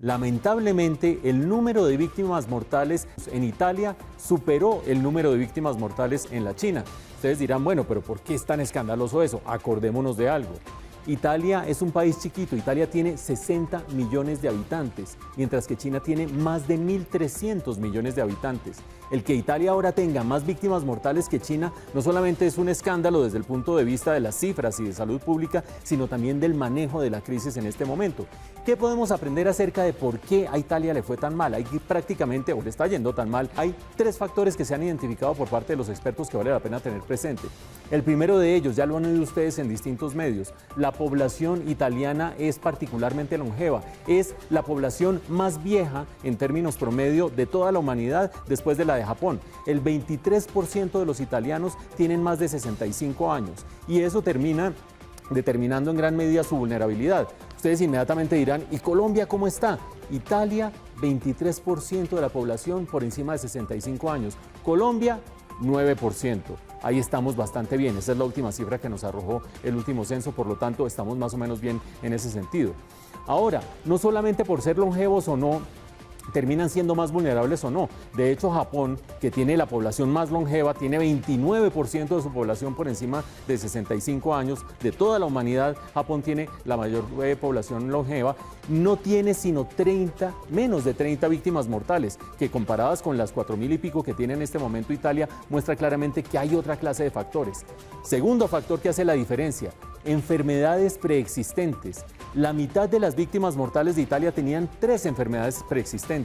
Lamentablemente, el número de víctimas mortales en Italia superó el número de víctimas mortales en la China. Ustedes dirán, bueno, pero ¿por qué es tan escandaloso eso? Acordémonos de algo. Italia es un país chiquito, Italia tiene 60 millones de habitantes, mientras que China tiene más de 1.300 millones de habitantes. El que Italia ahora tenga más víctimas mortales que China no solamente es un escándalo desde el punto de vista de las cifras y de salud pública, sino también del manejo de la crisis en este momento. ¿Qué podemos aprender acerca de por qué a Italia le fue tan mal? Hay prácticamente, o le está yendo tan mal, hay tres factores que se han identificado por parte de los expertos que vale la pena tener presente. El primero de ellos, ya lo han oído ustedes en distintos medios, la población italiana es particularmente longeva, es la población más vieja en términos promedio de toda la humanidad después de la de Japón. El 23% de los italianos tienen más de 65 años y eso termina determinando en gran medida su vulnerabilidad. Ustedes inmediatamente dirán, ¿y Colombia cómo está? Italia, 23% de la población por encima de 65 años. Colombia, 9%. Ahí estamos bastante bien, esa es la última cifra que nos arrojó el último censo, por lo tanto estamos más o menos bien en ese sentido. Ahora, no solamente por ser longevos o no, terminan siendo más vulnerables o no. De hecho, Japón, que tiene la población más longeva, tiene 29% de su población por encima de 65 años. De toda la humanidad, Japón tiene la mayor población longeva. No tiene sino menos de 30 víctimas mortales, que comparadas con las 4.000 y pico que tiene en este momento Italia, muestra claramente que hay otra clase de factores. Segundo factor que hace la diferencia, enfermedades preexistentes. La mitad de las víctimas mortales de Italia tenían 3 enfermedades preexistentes.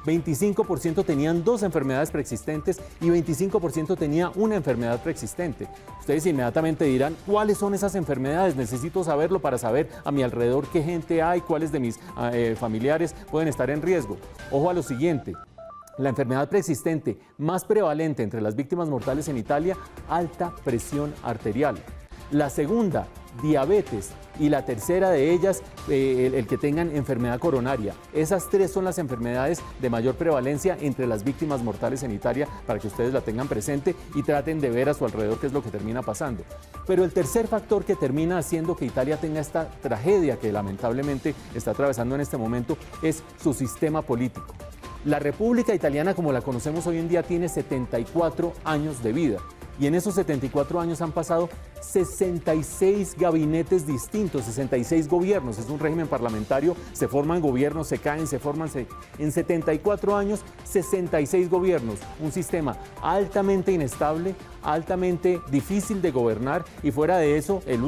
25% tenían 2 enfermedades preexistentes y 25% tenía una enfermedad preexistente. Ustedes inmediatamente dirán, ¿cuáles son esas enfermedades? Necesito saberlo para saber a mi alrededor qué gente hay, cuáles de mis familiares pueden estar en riesgo. Ojo a lo siguiente. La enfermedad preexistente más prevalente entre las víctimas mortales en Italia, alta presión arterial. La segunda, diabetes, y la tercera de ellas, el que tengan enfermedad coronaria. Esas 3 son las enfermedades de mayor prevalencia entre las víctimas mortales en Italia, para que ustedes la tengan presente y traten de ver a su alrededor qué es lo que termina pasando. Pero el tercer factor que termina haciendo que Italia tenga esta tragedia que lamentablemente está atravesando en este momento es su sistema político. La República Italiana, como la conocemos hoy en día, tiene 74 años de vida. Y en esos 74 años han pasado 66 gabinetes distintos, 66 gobiernos. Es un régimen parlamentario, se forman gobiernos, se caen, se forman. En 74 años, 66 gobiernos. Un sistema altamente inestable, altamente difícil de gobernar. Y fuera de eso, el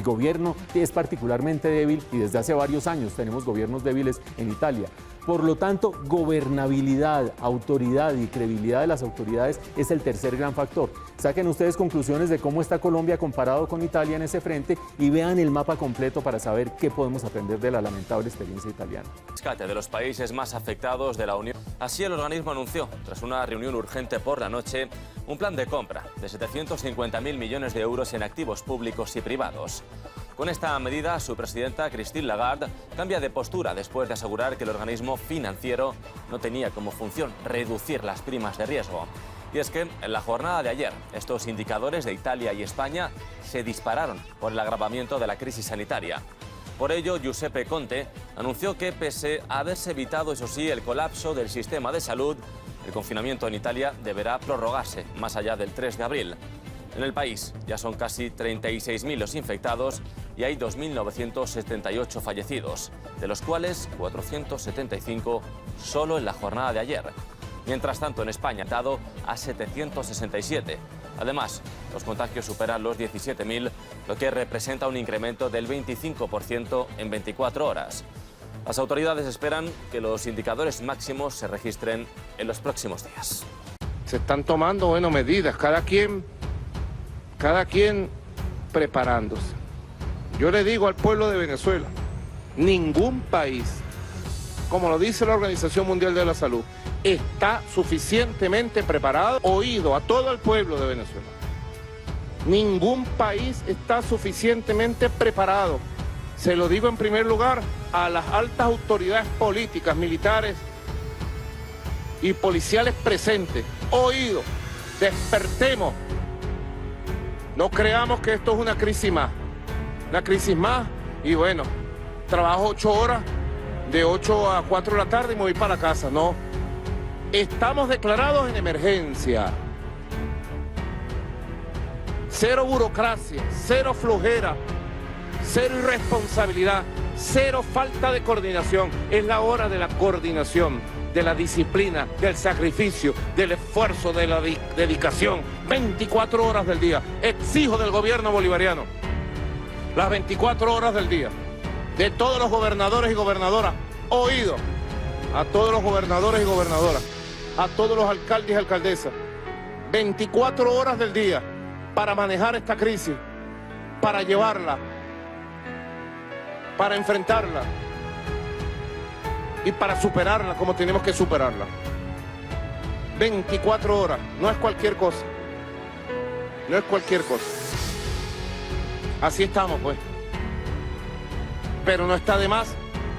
gobierno es particularmente débil y desde hace varios años tenemos gobiernos débiles en Italia. Por lo tanto, gobernabilidad, autoridad y credibilidad de las autoridades es el tercer gran factor. Saquen ustedes conclusiones de cómo está Colombia comparado con Italia en ese frente y vean el mapa completo para saber qué podemos aprender de la lamentable experiencia italiana. Rescate de los países más afectados de la Unión. Así el organismo anunció, tras una reunión urgente por la noche, un plan de compra de 750.000 millones de euros en activos públicos y privados. Con esta medida, su presidenta, Christine Lagarde, cambia de postura después de asegurar que el organismo financiero no tenía como función reducir las primas de riesgo. Y es que en la jornada de ayer, estos indicadores de Italia y España se dispararon por el agravamiento de la crisis sanitaria. Por ello, Giuseppe Conte anunció que, pese a haberse evitado, eso sí, el colapso del sistema de salud, el confinamiento en Italia deberá prorrogarse más allá del 3 de abril. En el país ya son casi 36.000 los infectados y hay 2.978 fallecidos, de los cuales 475 solo en la jornada de ayer. Mientras tanto, en España ha dado a 767. Además, los contagios superan los 17.000, lo que representa un incremento del 25% en 24 horas. Las autoridades esperan que los indicadores máximos se registren en los próximos días. Se están tomando, medidas, cada quien preparándose. Yo le digo al pueblo de Venezuela, ningún país, como lo dice la Organización Mundial de la Salud, está suficientemente preparado, oído a todo el pueblo de Venezuela. Ningún país está suficientemente preparado. Se lo digo en primer lugar a las altas autoridades políticas, militares y policiales presentes. Oído, despertemos. No creamos que esto es una crisis más y trabajo 8 horas, de 8 a 4 de la tarde y me voy para la casa. No, estamos declarados en emergencia. Cero burocracia, cero flojera, cero irresponsabilidad, cero falta de coordinación. Es la hora de la coordinación, de la disciplina, del sacrificio, del esfuerzo, de la dedicación. 24 horas del día. Exijo del gobierno bolivariano las 24 horas del día, de todos los gobernadores y gobernadoras. Oído a todos los gobernadores y gobernadoras, a todos los alcaldes y alcaldesas. 24 horas del día para manejar esta crisis, para llevarla, para enfrentarla y para superarla como tenemos que superarla. 24 horas, no es cualquier cosa, no es cualquier cosa. Así estamos, pues. Pero no está de más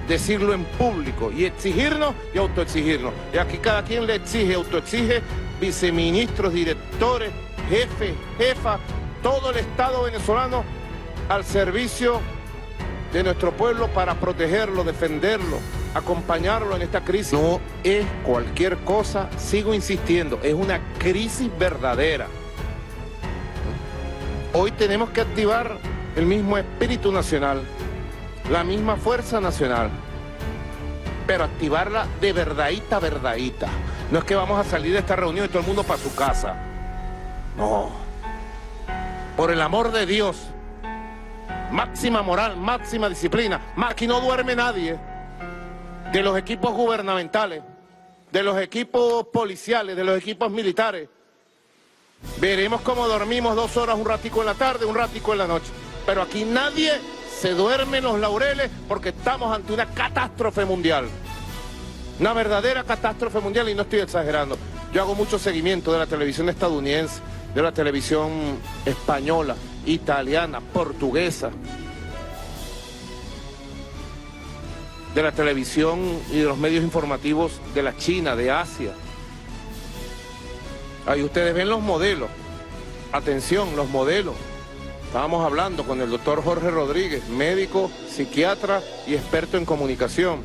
decirlo en público y exigirnos y autoexigirnos. Y aquí cada quien le exige, autoexige, viceministros, directores, jefes, jefas, todo el Estado venezolano al servicio de nuestro pueblo para protegerlo, defenderlo, acompañarlo en esta crisis. No es cualquier cosa, sigo insistiendo, es una crisis verdadera. Hoy tenemos que activar el mismo espíritu nacional, la misma fuerza nacional, pero activarla de verdadita, verdadita. No es que vamos a salir de esta reunión y todo el mundo para su casa. No. Por el amor de Dios, máxima moral, máxima disciplina. Aquí no duerme nadie de los equipos gubernamentales, de los equipos policiales, de los equipos militares. Veremos cómo dormimos 2 horas, un ratico en la tarde, un ratico en la noche. Pero aquí nadie se duerme en los laureles porque estamos ante una catástrofe mundial. Una verdadera catástrofe mundial, y no estoy exagerando. Yo hago mucho seguimiento de la televisión estadounidense, de la televisión española, italiana, portuguesa, de la televisión y de los medios informativos de la China, de Asia. Ahí ustedes ven los modelos. Atención, los modelos. Estábamos hablando con el doctor Jorge Rodríguez, médico, psiquiatra y experto en comunicación,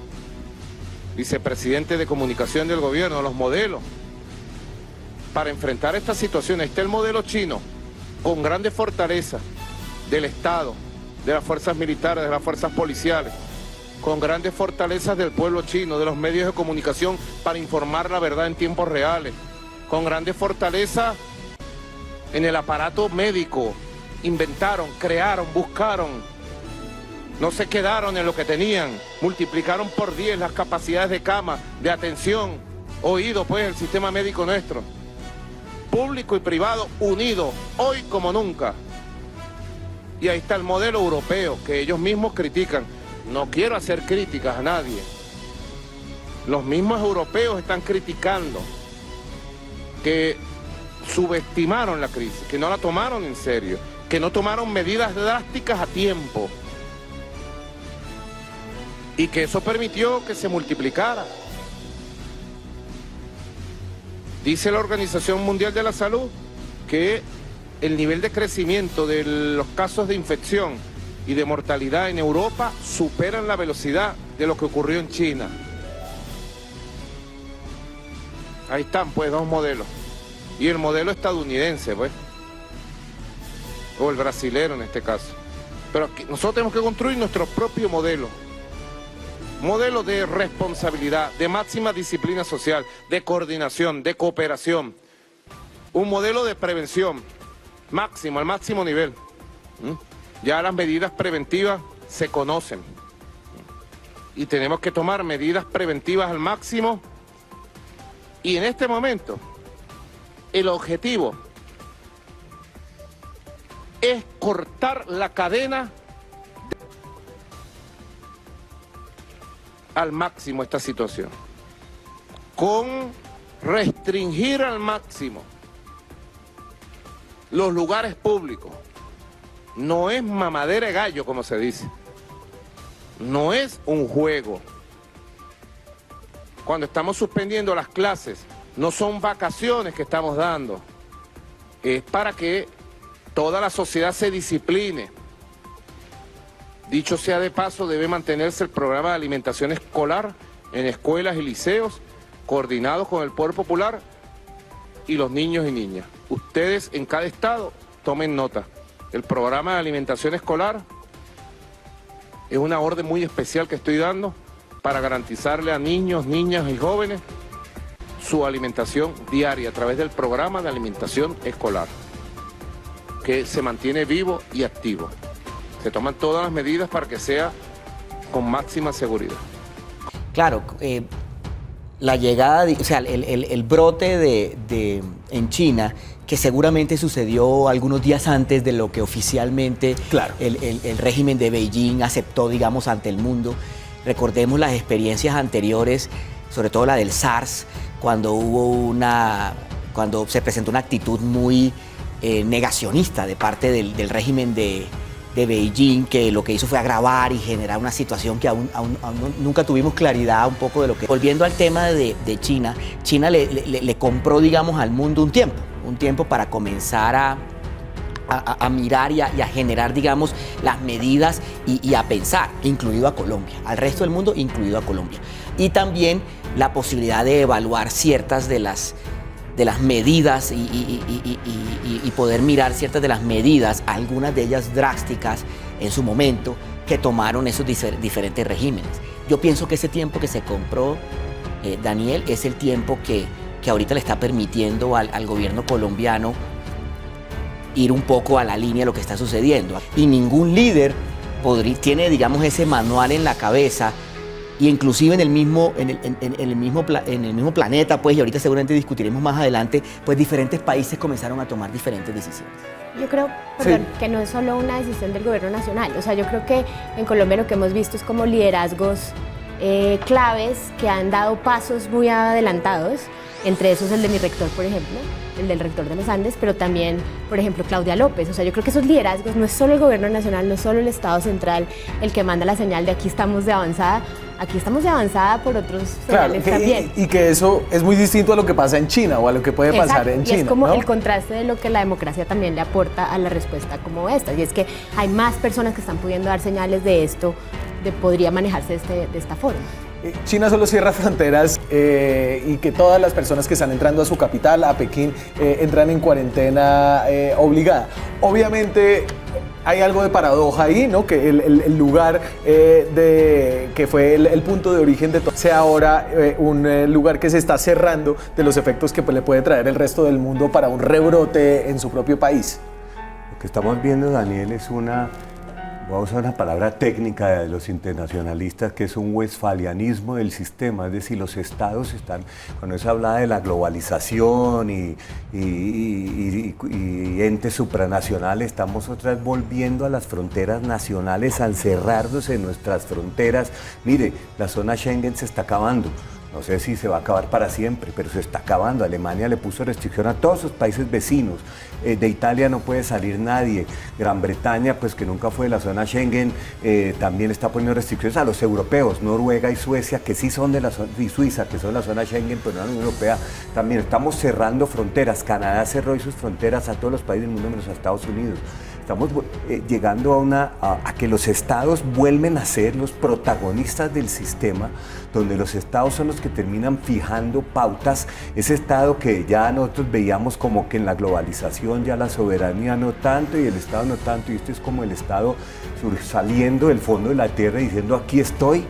vicepresidente de comunicación del gobierno, los modelos. Para enfrentar esta situación está el modelo chino, con grandes fortalezas del Estado, de las fuerzas militares, de las fuerzas policiales, con grandes fortalezas del pueblo chino, de los medios de comunicación para informar la verdad en tiempos reales, con grandes fortalezas en el aparato médico. Inventaron, crearon, buscaron, no se quedaron en lo que tenían, multiplicaron por 10 las capacidades de cama, de atención, oído pues el sistema médico nuestro, público y privado unido, hoy como nunca. Y ahí está el modelo europeo que ellos mismos critican. No quiero hacer críticas a nadie. Los mismos europeos están criticando que subestimaron la crisis, que no la tomaron en serio, que no tomaron medidas drásticas a tiempo y que eso permitió que se multiplicara. Dice la Organización Mundial de la Salud que el nivel de crecimiento de los casos de infección y de mortalidad en Europa superan la velocidad de lo que ocurrió en China. Ahí están pues 2 modelos. Y el modelo estadounidense, pues, o el brasilero en este caso. Pero aquí, nosotros tenemos que construir nuestro propio modelo. Modelo de responsabilidad, de máxima disciplina social, de coordinación, de cooperación. Un modelo de prevención máximo, al máximo nivel. Ya las medidas preventivas se conocen. Y tenemos que tomar medidas preventivas al máximo. Y en este momento, el objetivo es cortar la cadena al máximo esta situación, con restringir al máximo los lugares públicos. No es mamadera de gallo, como se dice. No es un juego. Cuando estamos suspendiendo las clases, no son vacaciones que estamos dando. Es para que toda la sociedad se discipline. Dicho sea de paso, debe mantenerse el programa de alimentación escolar en escuelas y liceos, coordinados con el Poder Popular y los niños y niñas. Ustedes en cada estado tomen nota. El programa de alimentación escolar es una orden muy especial que estoy dando para garantizarle a niños, niñas y jóvenes su alimentación diaria a través del programa de alimentación escolar, que se mantiene vivo y activo. Se toman todas las medidas para que sea con máxima seguridad. Claro, la llegada, o sea, el brote en China, que seguramente sucedió algunos días antes de lo que oficialmente el régimen de Beijing aceptó, digamos, ante el mundo. Recordemos las experiencias anteriores, sobre todo la del SARS, cuando se presentó una actitud muy negacionista de parte del régimen de Beijing, que lo que hizo fue agravar y generar una situación que aún nunca tuvimos claridad un poco de lo que... Volviendo al tema de China, China le compró, digamos, al mundo un tiempo para comenzar a mirar y a generar, digamos, las medidas y a pensar, incluido a Colombia, al resto del mundo, incluido a Colombia. Y también la posibilidad de evaluar ciertas de las medidas y poder mirar ciertas de las medidas, algunas de ellas drásticas en su momento, que tomaron esos diferentes regímenes. Yo pienso que ese tiempo que se compró, Daniel, es el tiempo que ahorita le está permitiendo al gobierno colombiano ir un poco a la línea de lo que está sucediendo. Y ningún líder tiene, digamos, ese manual en la cabeza, y inclusive en el mismo planeta, pues, y ahorita seguramente discutiremos más adelante, pues diferentes países comenzaron a tomar diferentes decisiones. Yo creo, perdón, que no es solo una decisión del gobierno nacional. O sea, yo creo que en Colombia lo que hemos visto es como liderazgos claves que han dado pasos muy adelantados, entre esos el de mi rector, por ejemplo, el del rector de los Andes, pero también, por ejemplo, Claudia López. O sea, yo creo que esos liderazgos, no es solo el gobierno nacional, no es solo el Estado central el que manda la señal de aquí estamos de avanzada por otros señales también. Y que eso es muy distinto a lo que pasa en China o a lo que puede pasar en China. Y es como, ¿no?, el el contraste de lo que la democracia también le aporta a la respuesta como esta. Y es que hay más personas que están pudiendo dar señales de esto, de podría manejarse de esta forma. China solo cierra fronteras y que todas las personas que están entrando a su capital, a Pekín, entran en cuarentena obligada. Obviamente hay algo de paradoja ahí, ¿no? Que el lugar que fue el punto de origen de todo sea ahora un lugar que se está cerrando de los efectos que le puede traer el resto del mundo para un rebrote en su propio país. Lo que estamos viendo, Daniel, es voy a usar una palabra técnica de los internacionalistas, que es un westfalianismo del sistema, es decir, los estados están, cuando se habla de la globalización y entes supranacionales, estamos otra vez volviendo a las fronteras nacionales, a encerrarnos en nuestras fronteras. Mire, la zona Schengen se está acabando. No sé si se va a acabar para siempre, pero se está acabando. Alemania le puso restricción a todos sus países vecinos. De Italia no puede salir nadie. Gran Bretaña, pues que nunca fue de la zona Schengen, también está poniendo restricciones a los europeos. Noruega y Suecia, que sí son de la zona, y Suiza, que son de la zona Schengen, pero no la Unión Europea, también estamos cerrando fronteras. Canadá cerró sus fronteras a todos los países del mundo menos a Estados Unidos. Estamos llegando a que los estados vuelven a ser los protagonistas del sistema, donde los estados son los que terminan fijando pautas. Ese estado que ya nosotros veíamos como que en la globalización ya la soberanía no tanto y el estado no tanto, y este es como el estado saliendo del fondo de la tierra diciendo aquí estoy.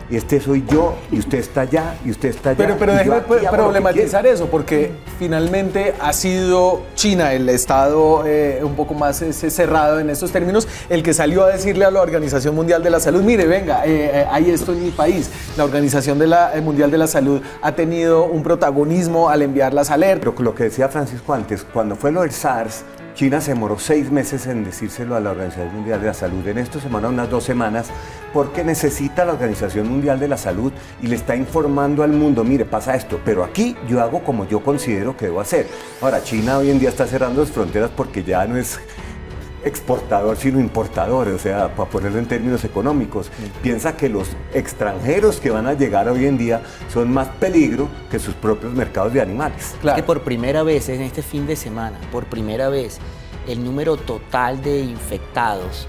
Y este soy yo, y usted está allá, y usted está allá. Pero déjeme problematizar eso, porque finalmente ha sido China el Estado un poco más cerrado en estos términos, el que salió a decirle a la Organización Mundial de la Salud, mire, venga, hay esto en mi país. La Organización Mundial de la Salud ha tenido un protagonismo al enviar las alertas. Pero lo que decía Francisco antes, cuando fue lo del SARS, China se demoró 6 meses en decírselo a la Organización Mundial de la Salud. En esto se demoraron unas 2 semanas porque necesita la Organización Mundial de la Salud y le está informando al mundo, mire, pasa esto, pero aquí yo hago como yo considero que debo hacer. Ahora, China hoy en día está cerrando las fronteras porque ya no es exportador sino importador, o sea, para ponerlo en términos económicos. Piensa que los extranjeros que van a llegar hoy en día son más peligro que sus propios mercados de animales. Claro. Que por primera vez en este fin de semana, por primera vez, el número total de infectados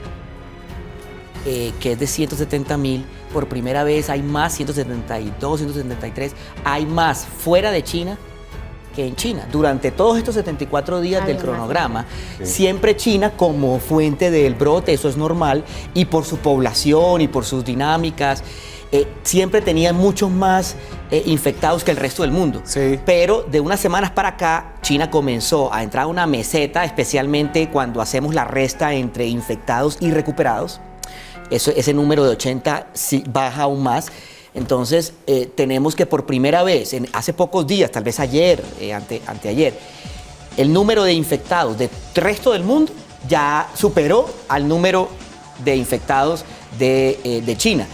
que es de 170.000, por primera vez hay más, 172, 173, hay más fuera de China que en China. Durante todos estos 74 días del cronograma, siempre China como fuente del brote, eso es normal, y por su población y por sus dinámicas, siempre tenía muchos más infectados que el resto del mundo. Sí. Pero de unas semanas para acá, China comenzó a entrar a una meseta, especialmente cuando hacemos la resta entre infectados y recuperados. Ese número de 80 baja aún más. Entonces, tenemos que por primera vez, hace pocos días, tal vez ayer, anteayer, el número de infectados del resto del mundo ya superó al número de infectados de China.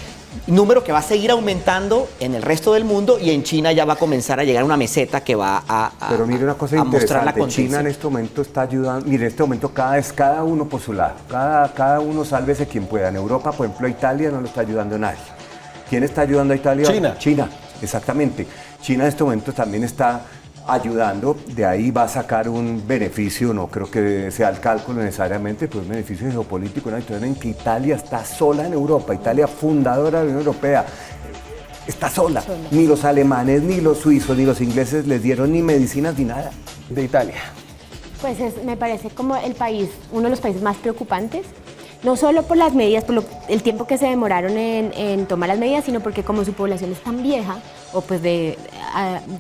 Número que va a seguir aumentando en el resto del mundo, y en China ya va a comenzar a llegar a una meseta que va a Pero mire una cosa mostrar la interesante, China en este momento está ayudando, mire, en este momento cada uno por su lado, cada uno sálvese quien pueda. En Europa, por ejemplo, a Italia no lo está ayudando nadie. ¿Quién está ayudando a Italia? China, exactamente. China en este momento también está ayudando, de ahí va a sacar un beneficio, no creo que sea el cálculo necesariamente, pero un beneficio geopolítico, ¿no? Entonces, en que Italia está sola en Europa, Italia fundadora de la Unión Europea, está sola. Ni los alemanes, ni los suizos, ni los ingleses les dieron ni medicinas ni nada. De Italia. Pues me parece como uno de los países más preocupantes, no solo por las medidas, por el tiempo que se demoraron en tomar las medidas, sino porque como su población es tan vieja, o pues de,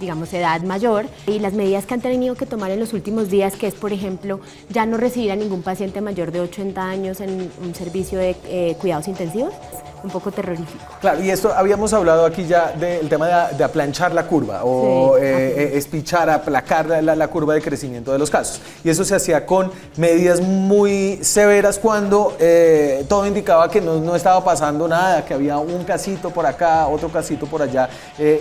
digamos, edad mayor, y las medidas que han tenido que tomar en los últimos días, que es, por ejemplo, ya no recibir a ningún paciente mayor de 80 años en un servicio de cuidados intensivos, un poco terrorífico. Claro, y esto habíamos hablado aquí ya del tema de aplanchar la curva o espichar, aplacar la curva de crecimiento de los casos. Y eso se hacía con medidas muy severas cuando todo indicaba que no estaba pasando nada, que había un casito por acá, otro casito por allá.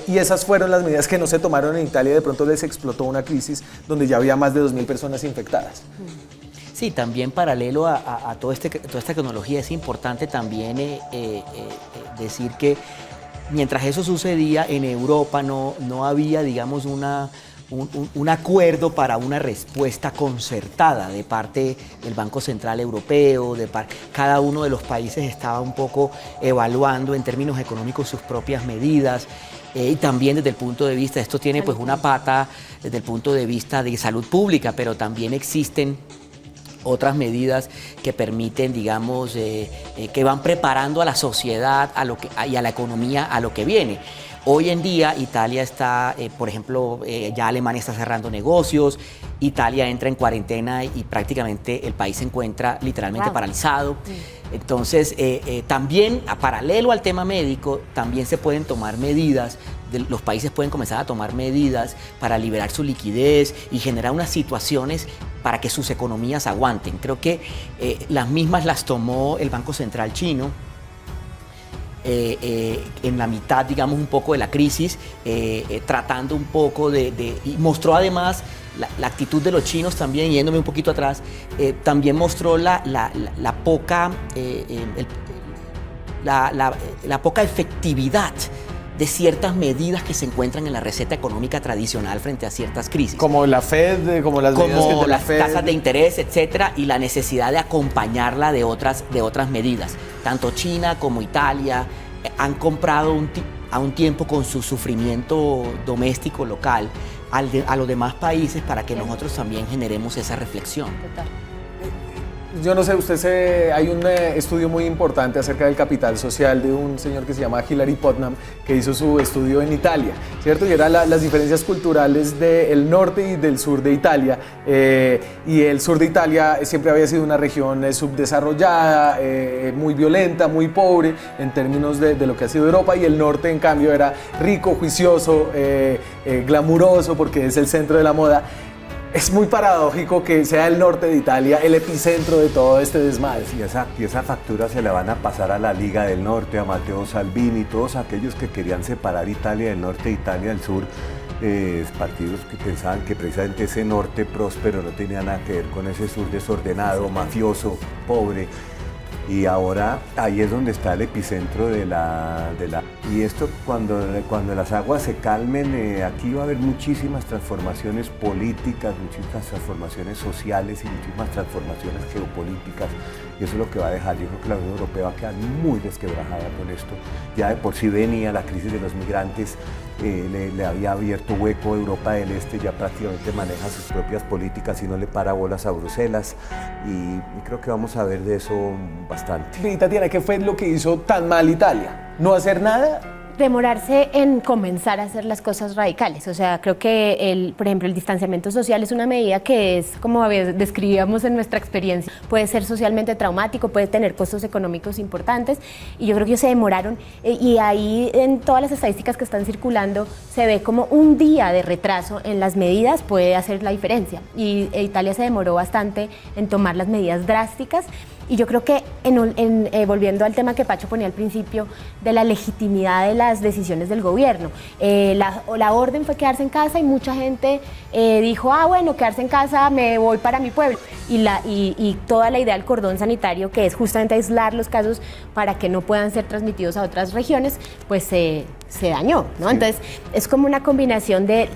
Y esas fueron las medidas que no se tomaron en Italia. De pronto les explotó una crisis donde ya había más de 2.000 personas infectadas. Sí, también paralelo a toda esta tecnología es importante también decir que mientras eso sucedía en Europa no había, digamos, un acuerdo para una respuesta concertada de parte del Banco Central Europeo, cada uno de los países estaba un poco evaluando en términos económicos sus propias medidas. Y también desde el punto de vista, esto tiene pues una pata desde el punto de vista de salud pública, pero también existen otras medidas que permiten, digamos, que van preparando a la sociedad y a la economía a lo que viene. Hoy en día Italia está, por ejemplo, ya Alemania está cerrando negocios, Italia entra en cuarentena y prácticamente el país se encuentra literalmente paralizado. Entonces, también, a paralelo al tema médico, también se pueden tomar medidas, los países pueden comenzar a tomar medidas para liberar su liquidez y generar unas situaciones para que sus economías aguanten. Creo que las mismas las tomó el Banco Central chino en la mitad, digamos, un poco de la crisis, tratando un poco y mostró además la actitud de los chinos también, yéndome un poquito atrás, también mostró la poca efectividad de ciertas medidas que se encuentran en la receta económica tradicional frente a ciertas crisis. Como la Fed, como las medidas de la Fed, tasas de interés, etcétera, y la necesidad de acompañarla de otras medidas. Tanto China como Italia han comprado a un tiempo con su sufrimiento doméstico local a los demás países para que nosotros también generemos esa reflexión. Total. Yo no sé, hay un estudio muy importante acerca del capital social de un señor que se llama Hilary Putnam, que hizo su estudio en Italia, ¿cierto? Y eran las diferencias culturales del norte y del sur de Italia. Y el sur de Italia siempre había sido una región subdesarrollada, muy violenta, muy pobre en términos de lo que ha sido Europa, y el norte, en cambio, era rico, juicioso, glamuroso, porque es el centro de la moda. Es muy paradójico que sea el norte de Italia el epicentro de todo este desmadre. Y esa factura se la van a pasar a la Liga del Norte, a Matteo Salvini, todos aquellos que querían separar Italia del norte e Italia del sur, partidos que pensaban que precisamente ese norte próspero no tenía nada que ver con ese sur desordenado, mafioso, pobre. Y ahora ahí es donde está el epicentro y esto cuando las aguas se calmen, aquí va a haber muchísimas transformaciones políticas, muchísimas transformaciones sociales y muchísimas transformaciones geopolíticas. Y eso es lo que va a dejar. Yo creo que la Unión Europea va a quedar muy desquebrajada con esto. Ya de por sí venía la crisis de los migrantes, le había abierto hueco a Europa del Este, ya prácticamente maneja sus propias políticas y no le para bolas a Bruselas. Y creo que vamos a ver de eso bastante. Y Tatiana, ¿qué fue lo que hizo tan mal Italia? ¿No hacer nada? Demorarse en comenzar a hacer las cosas radicales. O sea, creo que, por ejemplo, el distanciamiento social es una medida que es, como describíamos en nuestra experiencia, puede ser socialmente traumático, puede tener costos económicos importantes, y yo creo que ellos se demoraron, y ahí en todas las estadísticas que están circulando se ve como un día de retraso en las medidas puede hacer la diferencia, y Italia se demoró bastante en tomar las medidas drásticas. Y yo creo que, volviendo al tema que Pacho ponía al principio, de la legitimidad de las decisiones del gobierno, la orden fue quedarse en casa y mucha gente dijo, bueno, quedarse en casa, me voy para mi pueblo. Y toda la idea del cordón sanitario, que es justamente aislar los casos para que no puedan ser transmitidos a otras regiones, pues se dañó, ¿no? Sí. Entonces, es como una combinación de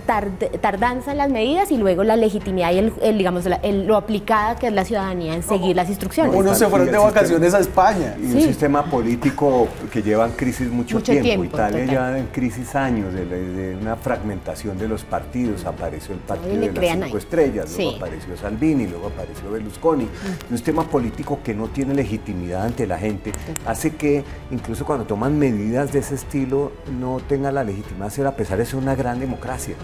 tardanza en las medidas y luego la legitimidad y digamos, lo aplicada que es la ciudadanía en seguir las instrucciones. Unos se fueron de vacaciones a España. Y un sistema político que lleva en crisis mucho tiempo. Italia total. Lleva en crisis años de una fragmentación de los partidos. Apareció el partido de las 5 estrellas, luego apareció Salvini, luego apareció Berlusconi. Un sistema político que no tiene legitimidad ante la gente hace que incluso cuando toman medidas de ese estilo no tenga la legitimidad, a pesar de ser una gran democracia.